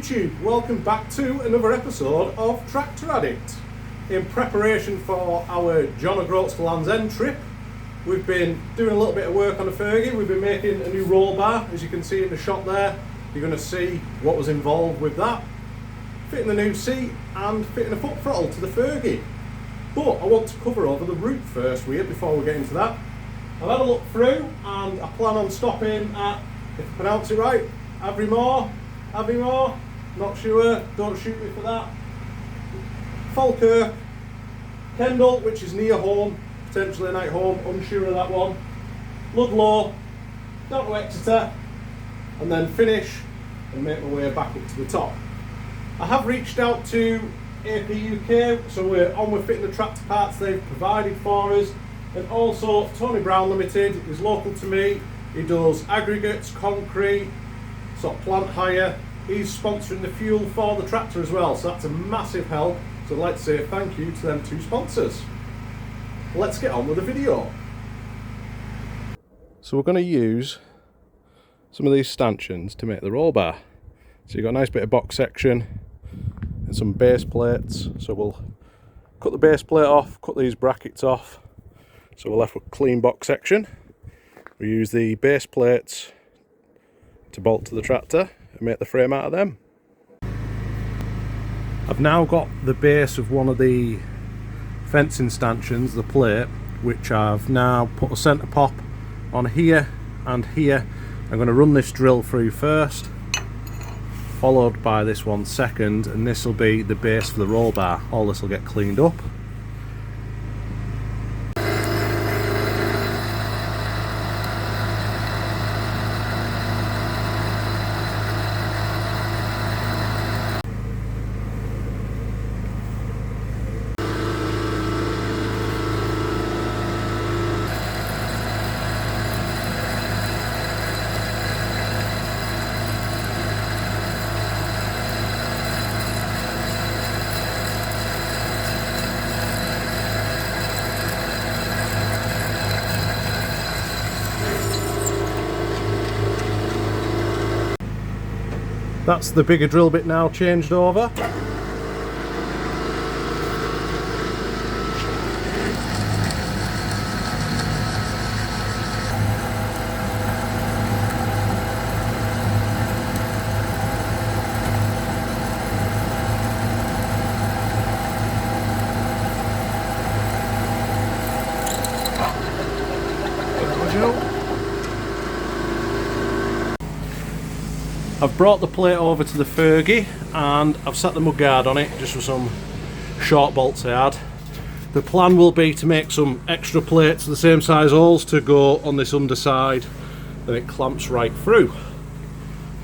YouTube, welcome back to another episode of Tractor Addict. In preparation for our O Groats to Land's End trip, we've been doing a little bit of work on the Fergie. We've been making a new roll bar, as you can see in the shot there. You're going to see what was involved with that. Fitting the new seat and fitting a foot throttle to the Fergie. But I want to cover over the route first with you before we get into that. I've had a look through and I plan on stopping at, if I pronounce it right, Aviemore, not sure, don't shoot me for that. Falkirk, Kendal, which is near home, potentially a night home, unsure of that one. Ludlow, down to Exeter, and then finish and make my way back up to the top. I have reached out to APUK, so we're on with fitting the tractor parts they've provided for us, and also Tony Brown Limited is local to me. He does aggregates, concrete, sort of plant hire. He's sponsoring the fuel for the tractor as well, so that's a massive help. So I'd like to say thank you to them two sponsors. Let's get on with the video. So we're going to use some of these stanchions to make the roll bar. So you've got a nice bit of box section and some base plates. So we'll cut the base plate off, cut these brackets off, so we're left with clean box section. We use the base plates to bolt to the tractor and make the frame out of them. I've now got the base of one of the fencing stanchions, the plate, which I've now put a centre pop on here and here. I'm going to run this drill through first, followed by this one second, and this will be the base for the roll bar. All this will get cleaned up. That's the bigger drill bit now changed over. I've brought the plate over to the Fergie and I've set the mudguard on it just with some short bolts I had. The plan will be to make some extra plates, the same size holes, to go on this underside, then it clamps right through.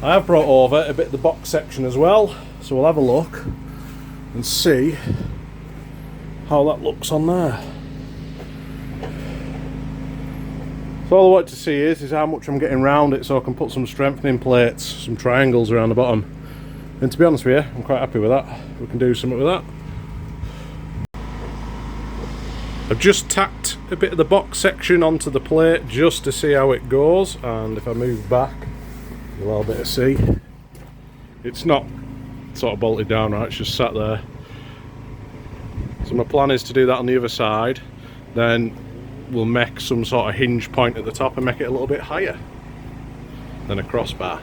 I have brought over a bit of the box section as well, so we'll have a look and see how that looks on there. So all I want to see is how much I'm getting round it, so I can put some strengthening plates, some triangles around the bottom. And to be honest with you, I'm quite happy with that. We can do something with that. I've just tacked a bit of the box section onto the plate just to see how it goes, and if I move back, you'll have a bit of see. It's not sort of bolted down right, it's just sat there. So my plan is to do that on the other side, then we'll make some sort of hinge point at the top and make it a little bit higher than a crossbar.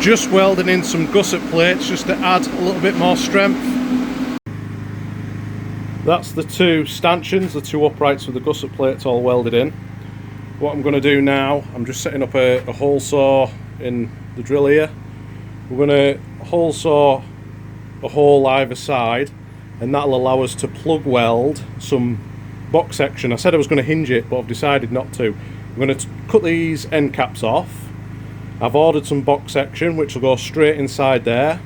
Just welding in some gusset plates just to add a little bit more strength. That's the two stanchions, the two uprights with the gusset plates all welded in. What I'm going to do now, I'm just setting up a hole saw in the drill here. We're going to hole saw a hole either side, and that'll allow us to plug weld some box section. I said I was going to hinge it, but I've decided not to. I'm going to cut these end caps off. I've ordered some box section which will go straight inside there,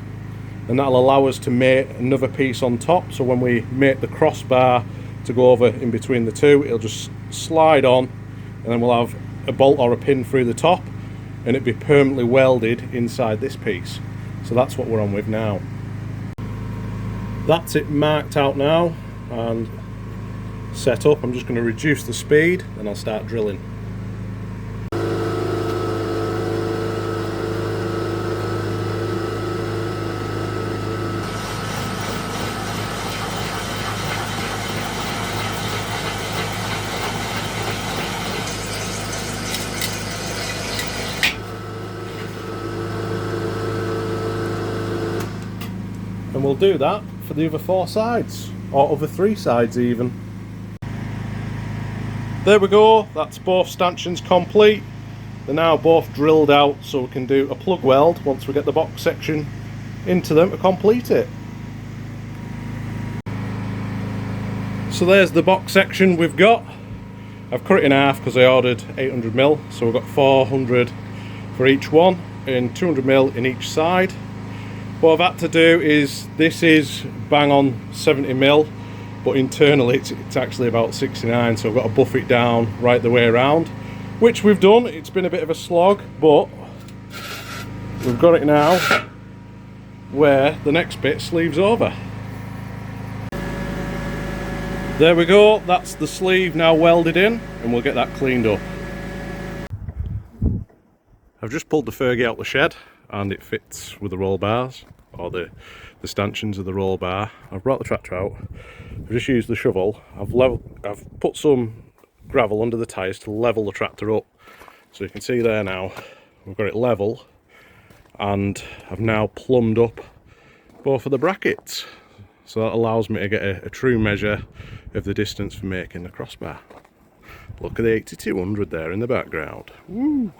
and that'll allow us to make another piece on top, so when we make the crossbar to go over in between the two, it'll just slide on, and then we'll have a bolt or a pin through the top and it'd be permanently welded inside this piece. So that's what we're on with now. That's it marked out now and set up. I'm just going to reduce the speed and I'll start drilling. And we'll do that for the other 4 sides, or other 3 sides even. There we go, that's both stanchions complete. They're now both drilled out, so we can do a plug weld once we get the box section into them to complete it. So there's the box section we've got. I've cut it in half because I ordered 800mm, so we've got 400 for each one and 200mm in each side. What I've had to do is, this is bang on 70mm, but internally it's actually about 69, so I've got to buff it down right the way around, which we've done. It's been a bit of a slog, but we've got it now where the next bit sleeves over. There we go, that's the sleeve now welded in, and we'll get that cleaned up. I've just pulled the Fergie out the shed and it fits with the roll bars, or the stanchions of the roll bar. I've brought the tractor out, I've just used the shovel, I've put some gravel under the tyres to level the tractor up. So you can see there now, we've got it level, and I've now plumbed up both of the brackets. So that allows me to get a true measure of the distance for making the crossbar. Look at the 8200 there in the background. Woo!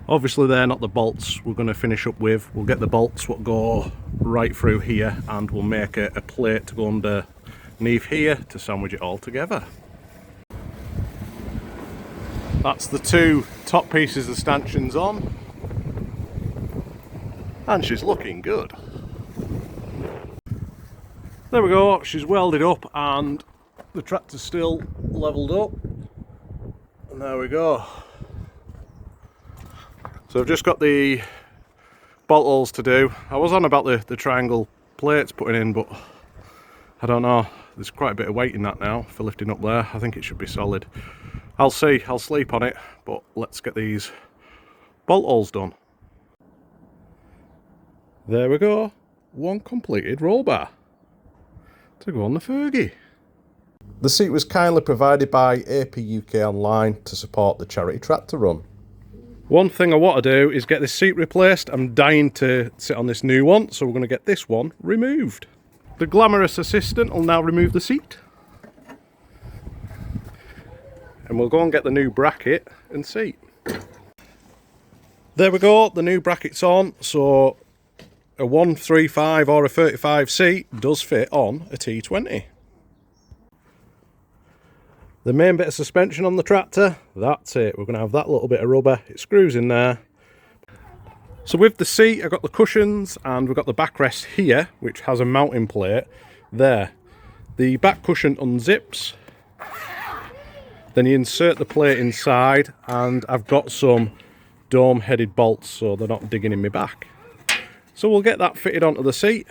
Obviously they're not the bolts we're going to finish up with. We'll get the bolts what go right through here, and we'll make a plate to go underneath here to sandwich it all together. That's the 2 top pieces of stanchions on, and she's looking good. There we go, she's welded up and the tractor's still levelled up, and there we go. So I've just got the bolt holes to do. I was on about the triangle plates putting in, but I don't know, there's quite a bit of weight in that now for lifting up there. I think it should be solid. I'll see, I'll sleep on it, but let's get these bolt holes done. There we go, one completed roll bar to go on the Fergie. The seat was kindly provided by APUK online to support the charity tractor run. One thing I want to do is get this seat replaced. I'm dying to sit on this new one, so we're going to get this one removed. The glamorous assistant will now remove the seat. And we'll go and get the new bracket and seat. There we go, the new bracket's on, so a 135 or a 35 seat does fit on a T20. The main bit of suspension on the tractor, that's it. We're going to have that little bit of rubber. It screws in there. So with the seat, I've got the cushions and we've got the backrest here, which has a mounting plate there. The back cushion unzips. Then you insert the plate inside, and I've got some dome-headed bolts so they're not digging in my back. So we'll get that fitted onto the seat.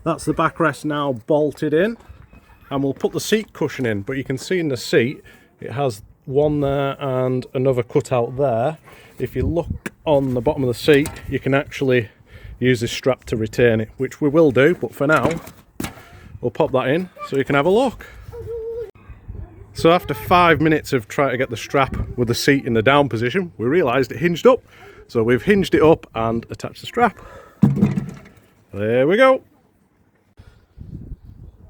That's the backrest now bolted in. And we'll put the seat cushion in, but you can see in the seat it has one there and another cut out there. If you look on the bottom of the seat, you can actually use this strap to retain it, which we will do, but for now we'll pop that in so you can have a look. So after 5 minutes of trying to get the strap with the seat in the down position, we realised it hinged up, so we've hinged it up and attached the strap. There we go.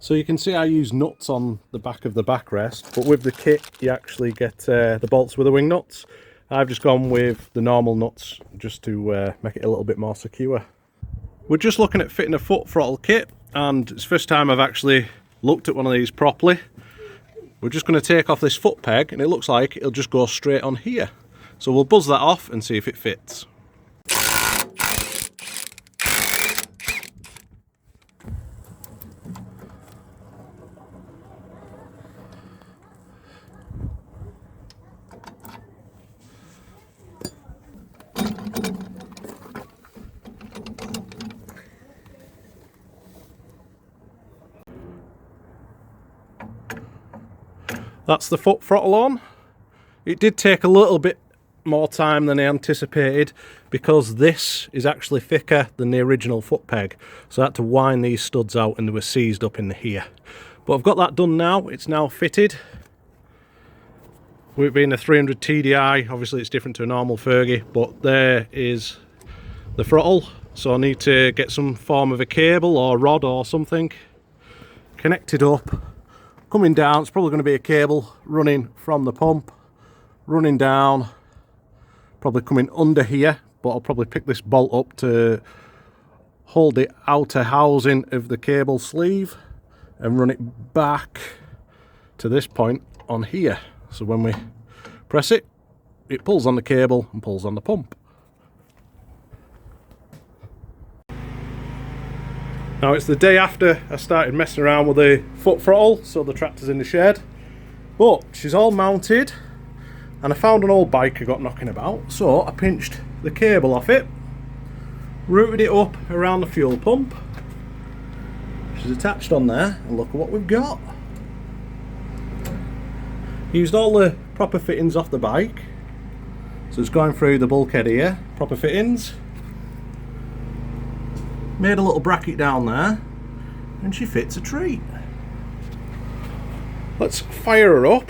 So you can see I use nuts on the back of the backrest, but with the kit you actually get the bolts with the wing nuts. I've just gone with the normal nuts just to make it a little bit more secure. We're just looking at fitting a foot throttle kit, and it's the first time I've actually looked at one of these properly. We're just going to take off this foot peg, and it looks like it'll just go straight on here. So we'll buzz that off and see if it fits. That's the foot throttle on. It did take a little bit more time than I anticipated because this is actually thicker than the original foot peg, so I had to wind these studs out and they were seized up in here. But I've got that done now. It's now fitted. With it being a 300 TDI, obviously it's different to a normal Fergie, but there is the throttle, so I need to get some form of a cable or rod or something connected up, coming down. It's probably going to be a cable running from the pump, running down, probably coming under here, but I'll probably pick this bolt up to hold the outer housing of the cable sleeve and run it back to this point on here. So when we press it, it pulls on the cable and pulls on the pump. Now it's the day after I started messing around with the foot throttle, so the tractor's in the shed. But she's all mounted, and I found an old bike I got knocking about, so I pinched the cable off it, routed it up around the fuel pump. She's attached on there, and look at what we've got. Used all the proper fittings off the bike, so it's going through the bulkhead here, proper fittings. Made a little bracket down there, and she fits a treat. Let's fire her up.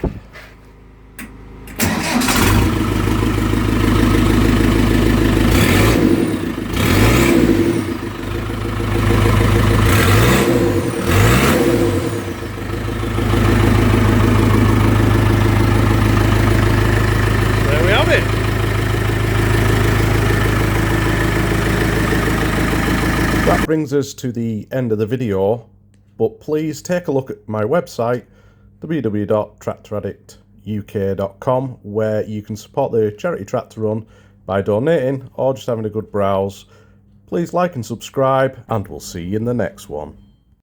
That brings us to the end of the video, but please take a look at my website www.tractoraddictuk.com, where you can support the charity tractor run by donating or just having a good browse. Please like and subscribe, and we'll see you in the next one.